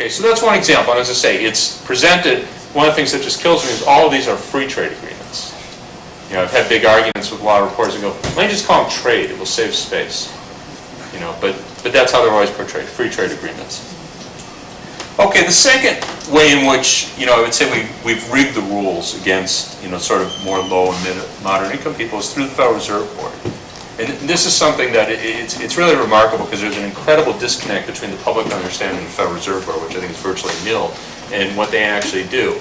Okay, so that's one example. And as I say, it's presented, one of the things that just kills me is all of these are free trade agreements. You know, I've had big arguments with a lot of reporters that go, let me just call them trade, it will save space. You know, but that's how they're always portrayed, free trade agreements. Okay, the second way in which, you know, I would say we've rigged the rules against, you know, sort of more low and mid moderate income people is through the Federal Reserve Board. And this is something that it's really remarkable because there's an incredible disconnect between the public understanding of the Federal Reserve Board, which I think is virtually nil, and what they actually do.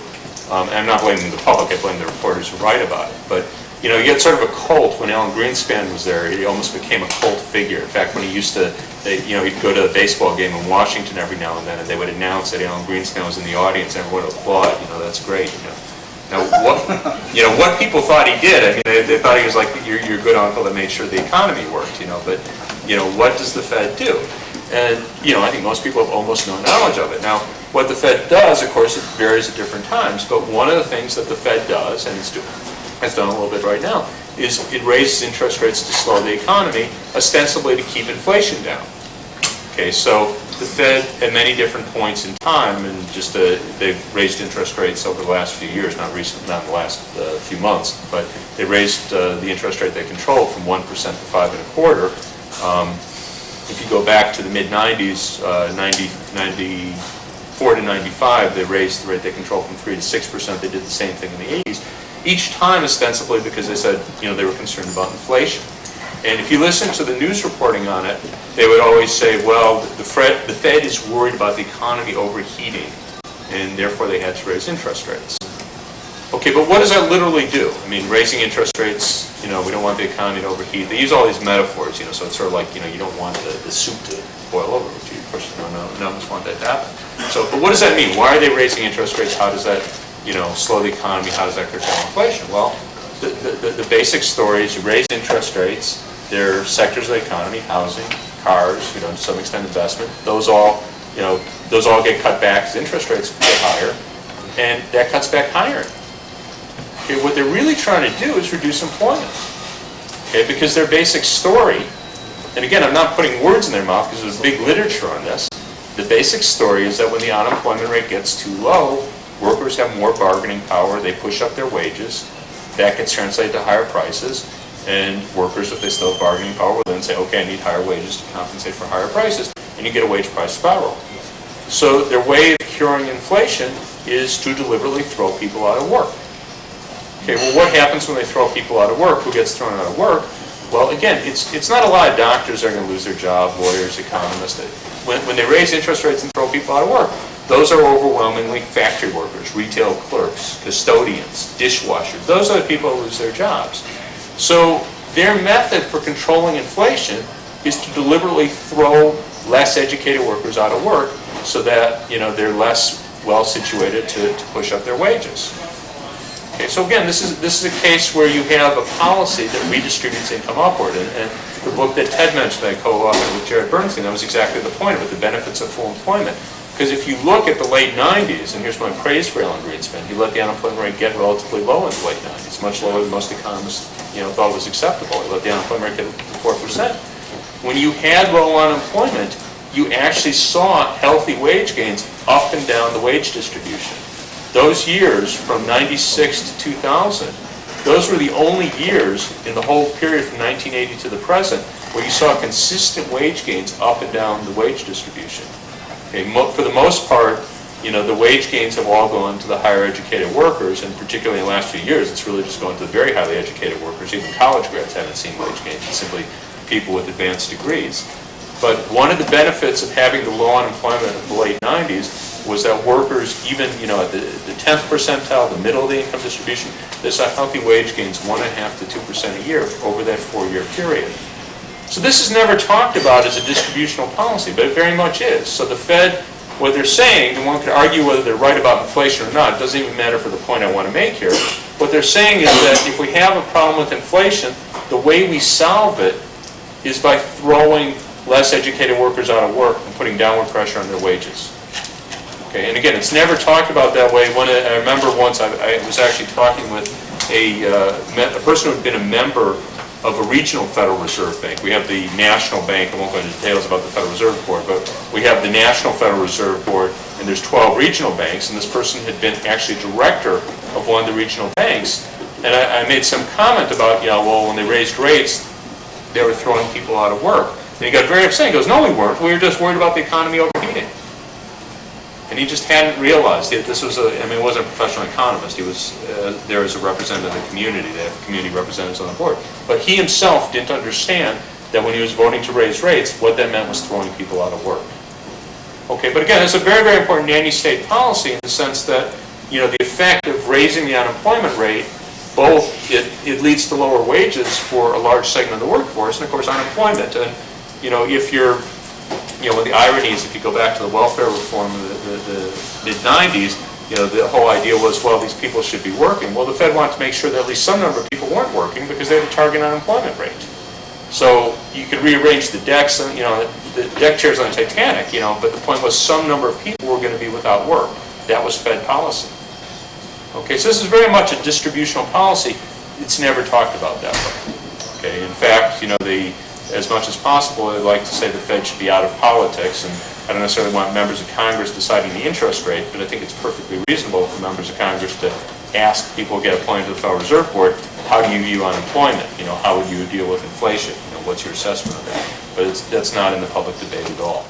And I'm not blaming the public, I blame the reporters who write about it. But, you know, you get sort of a cult. When Alan Greenspan was there, he almost became a cult figure. In fact, when he used to, you know, he'd go to a baseball game in Washington every now and then, and they would announce that Alan Greenspan was in the audience, and everyone would applaud. You know, that's great. You know. Now, what people thought he did, I mean, they thought he was like your good uncle that made sure the economy worked, you know, but, you know, what does the Fed do? And, you know, I think most people have almost no knowledge of it. Now, what the Fed does, of course, it varies at different times, but one of the things that the Fed does, and it's done a little bit right now, is it raises interest rates to slow the economy, ostensibly to keep inflation down. Okay, so the Fed, at many different points in time, and just they've raised interest rates over the last few years, not recently, not in the last few months, but they raised the interest rate they control from 1% to 5.25%. If you go back to the mid-90s, 94 to 95, they raised the rate they control from 3 to 6%. They did the same thing in the 80s. Each time, ostensibly, because they said, you know, they were concerned about inflation. And if you listen to the news reporting on it, they would always say, well, the Fed is worried about the economy overheating, and therefore they had to raise interest rates. Okay, but what does that literally do? I mean, raising interest rates, you know, we don't want the economy to overheat. They use all these metaphors, you know, so it's sort of like, you know, you don't want the soup to boil over, which you, of course, none of us want that to happen. So, but what does that mean? Why are they raising interest rates? How does that, you know, slow the economy? How does that curtail inflation? Well, the basic story is you raise interest rates. There are sectors of the economy, housing, cars, you know, to some extent investment. Those all, you know, those all get cut back as interest rates get higher, and that cuts back hiring. Okay, what they're really trying to do is reduce employment. Okay, because their basic story, and again, I'm not putting words in their mouth because there's big literature on this. The basic story is that when the unemployment rate gets too low, workers have more bargaining power. They push up their wages. That gets translated to higher prices. And workers, if they still have bargaining power, will then say, okay, I need higher wages to compensate for higher prices, and you get a wage price spiral. So their way of curing inflation is to deliberately throw people out of work. Okay, well, what happens when they throw people out of work? Who gets thrown out of work? Well, again, it's not a lot of doctors that are going to lose their job, lawyers, economists. When they raise interest rates and throw people out of work, those are overwhelmingly factory workers, retail clerks, custodians, dishwashers. Those are the people who lose their jobs. So their method for controlling inflation is to deliberately throw less educated workers out of work so that, you know, they're less well situated to push up their wages. Okay, so again, this is a case where you have a policy that redistributes income upward. And the book that Ted mentioned that I co-authored with Jared Bernstein, that was exactly the point of it, the benefits of full employment. Because if you look at the late 90s, and here's my praise for Alan Greenspan, he let the unemployment rate get relatively low in the late 90s, much lower than most economists, you know, thought was acceptable. He let the unemployment rate get to 4%. When you had low unemployment, you actually saw healthy wage gains up and down the wage distribution. Those years from 96 to 2000, those were the only years in the whole period from 1980 to the present where you saw consistent wage gains up and down the wage distribution. Okay, for the most part, you know, the wage gains have all gone to the higher educated workers, and particularly in the last few years, it's really just gone to the very highly educated workers. Even college grads haven't seen wage gains. It's simply people with advanced degrees. But one of the benefits of having the low unemployment of the late 90s was that workers, even, you know, at the 10th percentile, the middle of the income distribution, they saw healthy wage gains 1.5% to 2% a year over that 4-year period. So this is never talked about as a distributional policy, but it very much is. So the Fed, what they're saying, and one could argue whether they're right about inflation or not, it doesn't even matter for the point I want to make here. What they're saying is that if we have a problem with inflation, the way we solve it is by throwing less educated workers out of work and putting downward pressure on their wages. Okay, and again, it's never talked about that way. I remember once I was actually talking with a person who had been a member of a regional Federal Reserve Bank. We have the National Bank. I won't go into details about the Federal Reserve Board, but we have the National Federal Reserve Board, and there's 12 regional banks, and this person had been actually director of one of the regional banks, and I made some comment about, well, when they raised rates, they were throwing people out of work. And he got very upset. He goes, no, we weren't. We were just worried about the economy overheating. And he just hadn't realized that this was he wasn't a professional economist. He was there as a representative of the community. They have community representatives on the board. But he himself didn't understand that when he was voting to raise rates, what that meant was throwing people out of work. Okay, but again, it's a very, very important nanny state policy in the sense that, the effect of raising the unemployment rate, both it leads to lower wages for a large segment of the workforce, and of course unemployment. And if you're, one of the ironies, if you go back to the welfare reform of the mid-90s, the whole idea was, well, these people should be working. Well, the Fed wanted to make sure that at least some number of people weren't working because they had a target unemployment rate. So you could rearrange the decks, the deck chairs on the Titanic, but the point was some number of people were going to be without work. That was Fed policy. Okay, so this is very much a distributional policy. It's never talked about that way. Okay, in fact, as much as possible, I'd like to say the Fed should be out of politics, and I don't necessarily want members of Congress deciding the interest rate, but I think it's perfectly reasonable for members of Congress to ask people who get appointed to the Federal Reserve Board, how do you view unemployment? How would you deal with inflation? What's your assessment of that? But that's not in the public debate at all.